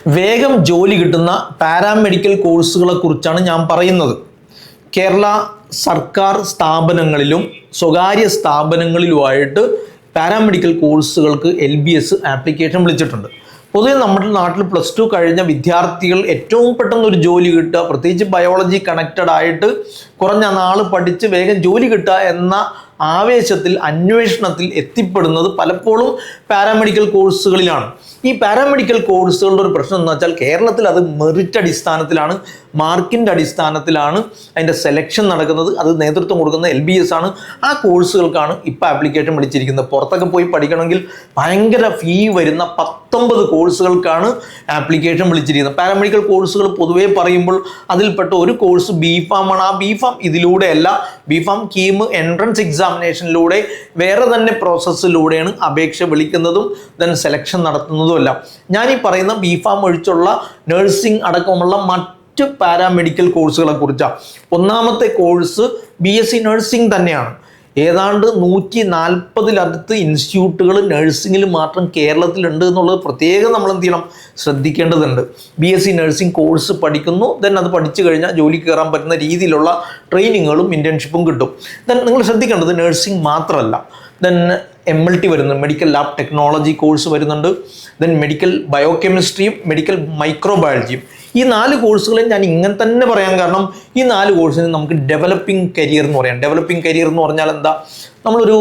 വേഗം ജോലി കിട്ടുന്ന പാരാമെഡിക്കൽ കോഴ്സുകളെ കുറിച്ചാണ് ഞാൻ പറയുന്നത്. കേരള സർക്കാർ സ്ഥാപനങ്ങളിലും സ്വകാര്യ സ്ഥാപനങ്ങളിലുമായിട്ട് പാരാമെഡിക്കൽ കോഴ്സുകൾക്ക് LBS ആപ്ലിക്കേഷൻ വിളിച്ചിട്ടുണ്ട്. പൊതുവെ നമ്മുടെ നാട്ടിൽ +2 കഴിഞ്ഞ വിദ്യാർത്ഥികൾ ഏറ്റവും പെട്ടെന്ന് ഒരു ജോലി കിട്ടുക, പ്രത്യേകിച്ച് ബയോളജി കണക്റ്റഡ് ആയിട്ട് കുറഞ്ഞ നാൾ പഠിച്ച് വേഗം ജോലി കിട്ടുക എന്ന ആവേശത്തിൽ അന്വേഷണത്തിൽ എത്തിപ്പെടുന്നത് പലപ്പോഴും പാരാമെഡിക്കൽ കോഴ്സുകളിലാണ്. ഈ പാരാമെഡിക്കൽ കോഴ്സുകളുടെ ഒരു പ്രശ്നം എന്ന് വെച്ചാൽ കേരളത്തിൽ അത് മെറിറ്റ് അടിസ്ഥാനത്തിലാണ്, മാർക്കിൻ്റെ അടിസ്ഥാനത്തിലാണ് അതിൻ്റെ സെലക്ഷൻ നടക്കുന്നത്. അത് നേതൃത്വം കൊടുക്കുന്ന LBS ആണ്. ആ കോഴ്സുകൾക്കാണ് ഇപ്പോൾ ആപ്ലിക്കേഷൻ വിളിച്ചിരിക്കുന്നത്. പുറത്തൊക്കെ പോയി പഠിക്കണമെങ്കിൽ ഭയങ്കര ഫീ വരുന്ന 19 കോഴ്സുകൾക്കാണ് ആപ്ലിക്കേഷൻ വിളിച്ചിരിക്കുന്നത്. പാരാമെഡിക്കൽ കോഴ്സുകൾ പൊതുവേ പറയുമ്പോൾ അതിൽപ്പെട്ട ഒരു കോഴ്സ് B.Pharm ആണ്. ആ B.Pharm ഇതിലൂടെയല്ല, B.Pharm കീം എൻട്രൻസ് എക്സാമിനേഷനിലൂടെ വേറെ തന്നെ പ്രോസസ്സിലൂടെയാണ് അപേക്ഷ വിളിക്കുന്നതും ദെൻ സെലക്ഷൻ നടത്തുന്നതും എല്ലാം. ഞാൻ ഈ പറയുന്ന B.Pharm ഒഴിച്ചുള്ള നഴ്സിംഗ് അടക്കമുള്ള മറ്റ് പാരാമെഡിക്കൽ കോഴ്സുകളെ കുറിച്ചാണ്. ഒന്നാമത്തെ കോഴ്സ് BSc നഴ്സിംഗ് തന്നെയാണ്. ഏതാണ്ട് 140-ലടുത്ത് ഇൻസ്റ്റിറ്റ്യൂട്ടുകൾ നഴ്സിംഗിൽ മാത്രം കേരളത്തിലുണ്ട് എന്നുള്ളത് പ്രത്യേകം നമ്മൾ എന്ത് ചെയ്യണം, ശ്രദ്ധിക്കേണ്ടതുണ്ട്. BSc നഴ്സിംഗ് കോഴ്സ് പഠിക്കുന്നു, ദെൻ അത് പഠിച്ചു കഴിഞ്ഞാൽ ജോലി കയറാൻ പറ്റുന്ന രീതിയിലുള്ള ട്രെയിനിങ്ങുകളും ഇൻറ്റേൺഷിപ്പും കിട്ടും. ദെൻ നിങ്ങൾ ശ്രദ്ധിക്കേണ്ടത് നഴ്സിംഗ് മാത്രമല്ല, ദെൻ MLT വരുന്നുണ്ട്, മെഡിക്കൽ ലാബ് ടെക്നോളജി കോഴ്സ് വരുന്നുണ്ട്, ദെൻ മെഡിക്കൽ ബയോകെമിസ്ട്രിയും മെഡിക്കൽ മൈക്രോബയോളജിയും. ഈ 4 കോഴ്സുകളും ഞാൻ ഇങ്ങനെ തന്നെ പറയാൻ കാരണം ഈ 4 കോഴ്സിന് നമുക്ക് ഡെവലപ്പിംഗ് കരിയർ എന്ന് പറയാം. ഡെവലപ്പിംഗ് കരിയർ എന്ന് പറഞ്ഞാൽ എന്താ, നമ്മളൊരു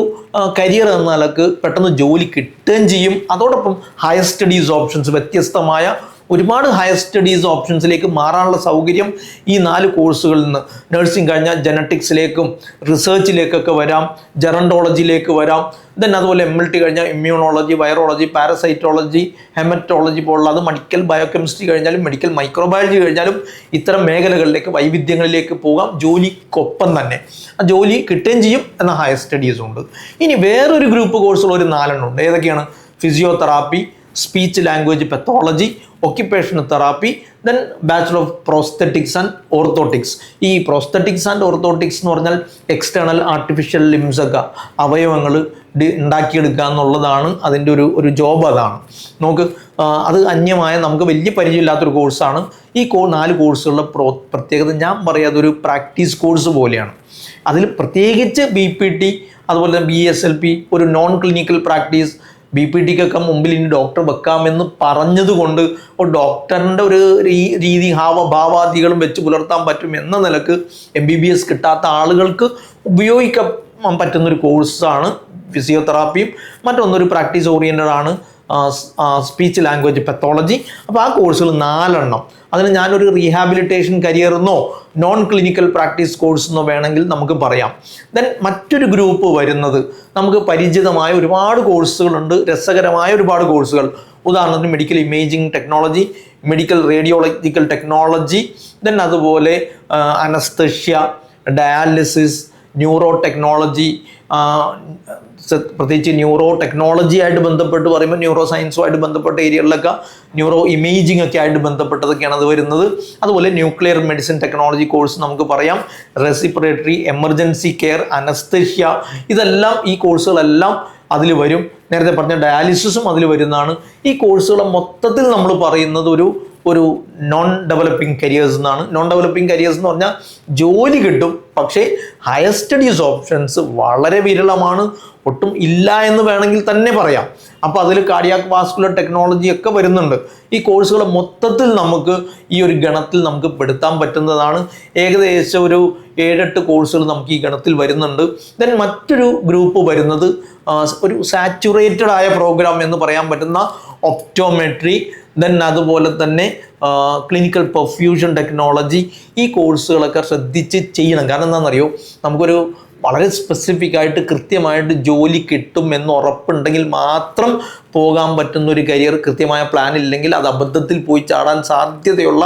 കരിയർ എന്ന നിലക്ക് പെട്ടെന്ന് ജോലി കിട്ടുകയും ചെയ്യും. അതോടൊപ്പം ഹയർ സ്റ്റഡീസ് ഓപ്ഷൻസ്, വ്യത്യസ്തമായ ഒരുപാട് ഹയർ സ്റ്റഡീസ് ഓപ്ഷൻസിലേക്ക് മാറാനുള്ള സൗകര്യം ഈ 4 കോഴ്സുകളിൽ നിന്ന്. നഴ്സിംഗ് കഴിഞ്ഞാൽ ജനറ്റിക്സിലേക്കും റിസർച്ചിലേക്കൊക്കെ വരാം, ജെറൻറ്റോളജിയിലേക്ക് വരാം. ദെൻ അതുപോലെ MLT കഴിഞ്ഞാൽ ഇമ്മ്യൂണോളജി, വൈറോളജി, പാരസൈറ്റോളജി, ഹെമറ്റോളജി പോലുള്ള, അത് മെഡിക്കൽ ബയോകെമിസ്ട്രി കഴിഞ്ഞാലും മെഡിക്കൽ മൈക്രോബയോളജി കഴിഞ്ഞാലും ഇത്തരം മേഖലകളിലേക്ക്, വൈവിധ്യങ്ങളിലേക്ക് പോകാം ജോലിക്കൊപ്പം തന്നെ. ആ ജോലി കിട്ടുകയും ചെയ്യും, എന്ന ഹയർ സ്റ്റഡീസും ഉണ്ട്. ഇനി വേറൊരു ഗ്രൂപ്പ് കോഴ്സുകൾ ഒരു 4 ഉണ്ട്. ഏതൊക്കെയാണ്? Physiotherapy, speech language pathology, occupational therapy, then bachelor of prosthetics and orthotics. ഈ പ്രോസ്തെറ്റിക്സ് ആൻഡ് ഓർത്തോട്ടിക്സ് എന്ന് പറഞ്ഞാൽ എക്സ്റ്റേണൽ ആർട്ടിഫിഷ്യൽ ലിംസ് ഒക്കെ, അവയവങ്ങൾ ഉണ്ടാക്കിയെടുക്കുക എന്നുള്ളതാണ് അതിൻ്റെ ഒരു ജോബ്. അതാണ് നമുക്ക് അത് അന്യമായ, നമുക്ക് വലിയ പരിചയമില്ലാത്തൊരു കോഴ്സാണ്. ഈ 4 കോഴ്സുകളുടെ പ്രത്യേകത ഞാൻ പറയാം, അതൊരു പ്രാക്ടീസ് കോഴ്സ് പോലെയാണ്. അതിൽ പ്രത്യേകിച്ച് BPT, അതുപോലെ തന്നെ BSLP, ഒരു നോൺ ക്ലിനിക്കൽ പ്രാക്ടീസ്. BPTക്കൊക്കെ മുമ്പിൽ ഇനി ഡോക്ടർ വെക്കാമെന്ന് പറഞ്ഞതുകൊണ്ട് ഡോക്ടറിൻ്റെ ഒരു രീതി, ഹാവഭാവാദികളും വെച്ച് പുലർത്താൻ പറ്റും എന്ന നിലക്ക് MBBS കിട്ടാത്ത ആളുകൾക്ക് ഉപയോഗിക്കാൻ പറ്റുന്നൊരു കോഴ്സാണ് ഫിസിയോതെറാപ്പിയും. മറ്റൊന്നൊരു പ്രാക്ടീസ് ഓറിയൻറ്റഡ് ആണ്, സ്പീച്ച് ലാംഗ്വേജ് പെത്തോളജി. അപ്പോൾ ആ കോഴ്സുകൾ 4 എണ്ണം. അതിന് ഞാനൊരു റീഹാബിലിറ്റേഷൻ കരിയർ എന്നോ നോൺ ക്ലിനിക്കൽ പ്രാക്ടീസ് കോഴ്സ് എന്നോ വേണമെങ്കിൽ നമുക്ക് പറയാം. ദെൻ മറ്റൊരു ഗ്രൂപ്പ് വരുന്നത്, നമുക്ക് പരിചിതമായ ഒരുപാട് കോഴ്സുകളുണ്ട്, രസകരമായ ഒരുപാട് കോഴ്സുകൾ. ഉദാഹരണത്തിന് medical imaging technology, medical radiological technology, then അതുപോലെ അനസ്തഷ്യ, ഡയാലിസിസ്, ന്യൂറോ ടെക്നോളജി. പ്രത്യേകിച്ച് ന്യൂറോ ടെക്നോളജി ആയിട്ട് ബന്ധപ്പെട്ട് പറയുമ്പോൾ ന്യൂറോ സയൻസുമായിട്ട് ബന്ധപ്പെട്ട ഏരിയകളിലൊക്കെ ന്യൂറോ ഇമേജിംഗ് ഒക്കെ ആയിട്ട് ബന്ധപ്പെട്ടതൊക്കെയാണ് അത് വരുന്നത്. അതുപോലെ ന്യൂക്ലിയർ മെഡിസിൻ ടെക്നോളജി കോഴ്സ് നമുക്ക് പറയാം, റെസിപ്പിറേറ്ററി, എമർജൻസി കെയർ, അനസ്തഷ്യ, ഇതെല്ലാം ഈ കോഴ്സുകളെല്ലാം അതിൽ വരും. നേരത്തെ പറഞ്ഞ ഡയാലിസിസും അതിൽ വരുന്നതാണ്. ഈ കോഴ്സുകളെ മൊത്തത്തിൽ നമ്മൾ പറയുന്നത് ഒരു നോൺ ഡെവലപ്പിംഗ് കരിയേഴ്സ് എന്നാണ്. നോൺ ഡെവലപ്പിംഗ് കരിയേഴ്സ് എന്ന് പറഞ്ഞാൽ ജോലി കിട്ടും, പക്ഷേ ഹയർ സ്റ്റഡീസ് ഓപ്ഷൻസ് വളരെ വിരളമാണ്, ഒട്ടും ഇല്ല എന്ന് വേണമെങ്കിൽ തന്നെ പറയാം. അപ്പോൾ അതിൽ കാർഡിയാക് വാസ്കുലർ ടെക്നോളജി ഒക്കെ വരുന്നുണ്ട്. ഈ കോഴ്സുകൾ മൊത്തത്തിൽ നമുക്ക് ഈ ഒരു ഗണത്തിൽ നമുക്ക് പെടുത്താൻ പറ്റുന്നതാണ്. ഏകദേശം ഒരു 7-8 കോഴ്സുകൾ നമുക്ക് ഈ ഗണത്തിൽ വരുന്നുണ്ട്. ദെൻ മറ്റൊരു ഗ്രൂപ്പ് വരുന്നത് ഒരു സാച്ചുറേറ്റഡ് ആയ പ്രോഗ്രാം എന്ന് പറയാൻ പറ്റുന്ന ഒപ്റ്റോമെട്രി, ദെൻ അതുപോലെ തന്നെ ക്ലിനിക്കൽ പെർഫ്യൂഷൻ ടെക്നോളജി. ഈ കോഴ്സുകളൊക്കെ ശ്രദ്ധിച്ച് ചെയ്യണം. കാരണം എന്താണെന്നറിയോ, നമുക്കൊരു വളരെ സ്പെസിഫിക് ആയിട്ട് കൃത്യമായിട്ട് ജോലി കിട്ടും എന്ന് ഉറപ്പുണ്ടെങ്കിൽ മാത്രം പോകാൻ പറ്റുന്ന ഒരു കരിയർ. കൃത്യമായ പ്ലാൻ ഇല്ലെങ്കിൽ അത് അബദ്ധത്തിൽ പോയി ചാടാൻ സാധ്യതയുള്ള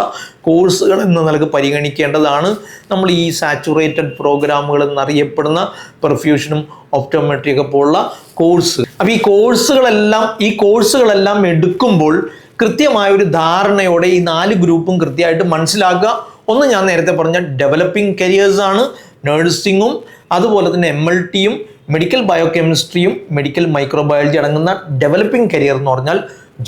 കോഴ്സുകൾ എന്ന നിലക്ക് പരിഗണിക്കേണ്ടതാണ് നമ്മൾ ഈ സാച്ചുറേറ്റഡ് പ്രോഗ്രാമുകൾ എന്നറിയപ്പെടുന്ന പെർഫ്യൂഷനും ഒപ്റ്റോമെട്രിയൊക്കെ പോലുള്ള കോഴ്സ്. അപ്പോൾ ഈ കോഴ്സുകളെല്ലാം എടുക്കുമ്പോൾ കൃത്യമായ ഒരു ധാരണയോടെ ഈ 4 ഗ്രൂപ്പും കൃത്യമായിട്ട് മനസ്സിലാക്കുക. ഒന്ന് ഞാൻ നേരത്തെ പറഞ്ഞ ഡെവലപ്പിംഗ് കരിയേഴ്സാണ്, നഴ്സിംഗും അതുപോലെ തന്നെ MLTയും മെഡിക്കൽ ബയോകെമിസ്ട്രിയും മെഡിക്കൽ മൈക്രോബയോളജി അടങ്ങുന്ന ഡെവലപ്പിംഗ് കരിയർ എന്ന് പറഞ്ഞാൽ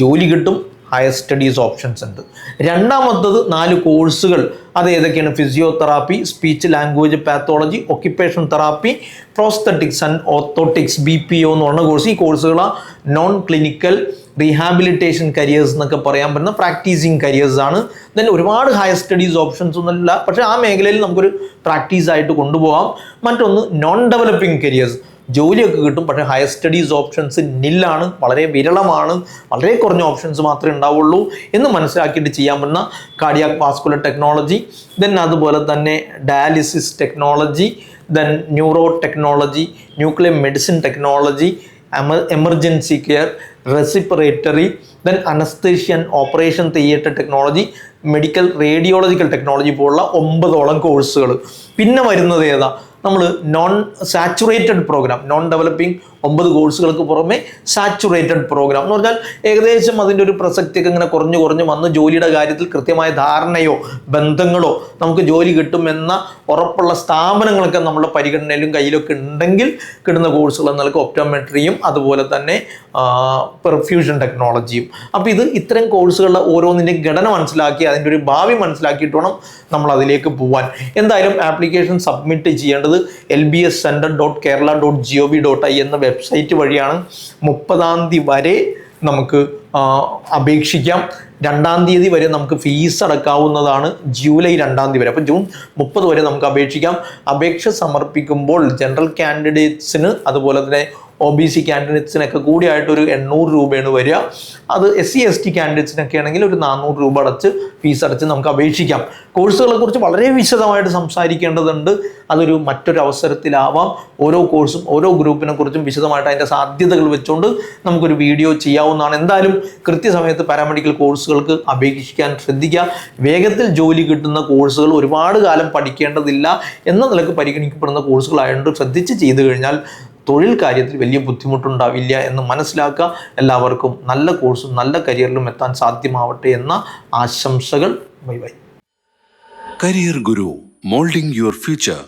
ജോലി കിട്ടും, ഹയർ സ്റ്റഡീസ് ഓപ്ഷൻസ് ഉണ്ട്. രണ്ടാമത്തത് 4 കോഴ്സുകൾ, അത് ഏതൊക്കെയാണ്? Physiotherapy, speech language pathology, occupation therapy, prosthetics and orthotics, BPO എന്ന് പറഞ്ഞ കോഴ്സ്. ഈ കോഴ്സുകളാണ് നോൺ ക്ലിനിക്കൽ റീഹാബിലിറ്റേഷൻ കരിയേഴ്സ് എന്നൊക്കെ പറയാൻ പറ്റുന്ന പ്രാക്ടീസിങ് കരിയേഴ്സ് ആണ്. ദെൻ ഒരുപാട് ഹയർ സ്റ്റഡീസ് ഓപ്ഷൻസ് ഒന്നുമില്ല, പക്ഷേ ആ മേഖലയിൽ നമുക്കൊരു പ്രാക്ടീസ് ആയിട്ട് കൊണ്ടുപോകാം. മറ്റൊന്ന് നോൺ ഡെവലപ്പിംഗ് കരിയേഴ്സ്, ജോലിയൊക്കെ കിട്ടും പക്ഷേ ഹയർ സ്റ്റഡീസ് ഓപ്ഷൻസ് നില്ലാണ്, വളരെ വിരളമാണ്, വളരെ കുറഞ്ഞ ഓപ്ഷൻസ് മാത്രമേ ഉണ്ടാവുള്ളൂ എന്ന് മനസ്സിലാക്കിയിട്ട് ചെയ്യാൻ പറ്റുന്ന കാർഡിയാക് വാസ്കുലർ ടെക്നോളജി, ദെൻ അതുപോലെ തന്നെ dialysis technology, then neuro technology, nuclear medicine technology, emergency care, respiratory, then anaesthesia operation theatre technology, medical radiological technology പോലുള്ള 9ഓളം കോഴ്സുകൾ. പിന്നെ വരുന്നത് ഏതാ? നമ്മൾ non saturated programme, non developing 9 കോഴ്സുകൾക്ക് പുറമെ സാച്ചുറേറ്റഡ് പ്രോഗ്രാം എന്ന് പറഞ്ഞാൽ ഏകദേശം അതിൻ്റെ ഒരു പ്രസക്തിയൊക്കെ ഇങ്ങനെ കുറഞ്ഞു വന്ന് ജോലിയുടെ കാര്യത്തിൽ കൃത്യമായ ധാരണയോ ബന്ധങ്ങളോ നമുക്ക് ജോലി കിട്ടുമെന്ന ഉറപ്പുള്ള സ്ഥാപനങ്ങളൊക്കെ നമ്മുടെ പരിഗണനയിലും കയ്യിലൊക്കെ ഉണ്ടെങ്കിൽ കിട്ടുന്ന കോഴ്സുകൾ എന്നൊക്കെ ഒപ്റ്റോമെട്രിയും അതുപോലെ തന്നെ പെർഫ്യൂഷൻ ടെക്നോളജിയും. അപ്പോൾ ഇത്തരം കോഴ്സുകളുടെ ഓരോന്നിൻ്റെയും ഘടന മനസ്സിലാക്കി അതിൻ്റെ ഒരു ഭാവി മനസ്സിലാക്കിയിട്ട് വേണം നമ്മൾ അതിലേക്ക് പോകാൻ. എന്തായാലും ആപ്ലിക്കേഷൻ സബ്മിറ്റ് ചെയ്യേണ്ടത് lbscenter.kerala.gov.in എന്ന വെബ്സൈറ്റ് വഴിയാണ്. 30-ാം തീയതി വരെ നമുക്ക് അപേക്ഷിക്കാം. 2-ാം തീയതി വരെ നമുക്ക് ഫീസ് അടക്കാവുന്നതാണ്, ജൂലൈ 2-ാം തീയതി വരെ. അപ്പോൾ ജൂൺ 30 വരെ നമുക്ക് അപേക്ഷിക്കാം. അപേക്ഷ സമർപ്പിക്കുമ്പോൾ ജനറൽ കാൻഡിഡേറ്റ്സിന് അതുപോലെ തന്നെ OBC കാൻഡിഡേറ്റ്സിനൊക്കെ കൂടിയായിട്ട് ഒരു 800 രൂപയാണ് വരിക. അത് SC/ST കാൻഡിഡേറ്റ്സിനൊക്കെ ആണെങ്കിൽ ഒരു 400 രൂപ ഫീസ് അടച്ച് നമുക്ക് അപേക്ഷിക്കാം. കോഴ്സുകളെ കുറിച്ച് വളരെ വിശദമായിട്ട് സംസാരിക്കേണ്ടതുണ്ട്, അതൊരു മറ്റൊരു അവസരത്തിലാവാം. ഓരോ കോഴ്സും ഓരോ ഗ്രൂപ്പിനെ കുറിച്ചും വിശദമായിട്ട് അതിൻ്റെ സാധ്യതകൾ വെച്ചുകൊണ്ട് നമുക്കൊരു വീഡിയോ ചെയ്യാവുന്നതാണ്. എന്തായാലും കൃത്യസമയത്ത് പാരാമെഡിക്കൽ കോഴ്സുകൾക്ക് അപേക്ഷിക്കാൻ ശ്രദ്ധിക്കുക. വേഗത്തിൽ ജോലി കിട്ടുന്ന കോഴ്സുകൾ, ഒരുപാട് കാലം പഠിക്കേണ്ടതില്ല എന്ന നിലക്ക് പരിഗണിക്കപ്പെടുന്ന കോഴ്സുകളായതുകൊണ്ട് ശ്രദ്ധിച്ച് ചെയ്തു കഴിഞ്ഞാൽ തൊഴിൽ കാര്യത്തിൽ വലിയ ബുദ്ധിമുട്ടുണ്ടാവില്ല എന്ന് മനസ്സിലാക്കുക. എല്ലാവർക്കും നല്ല കോഴ്സും നല്ല കരിയറിലും എത്താൻ സാധ്യമാവട്ടെ എന്ന ആശംസകൾ. Bye bye. Career Guru, moulding your future.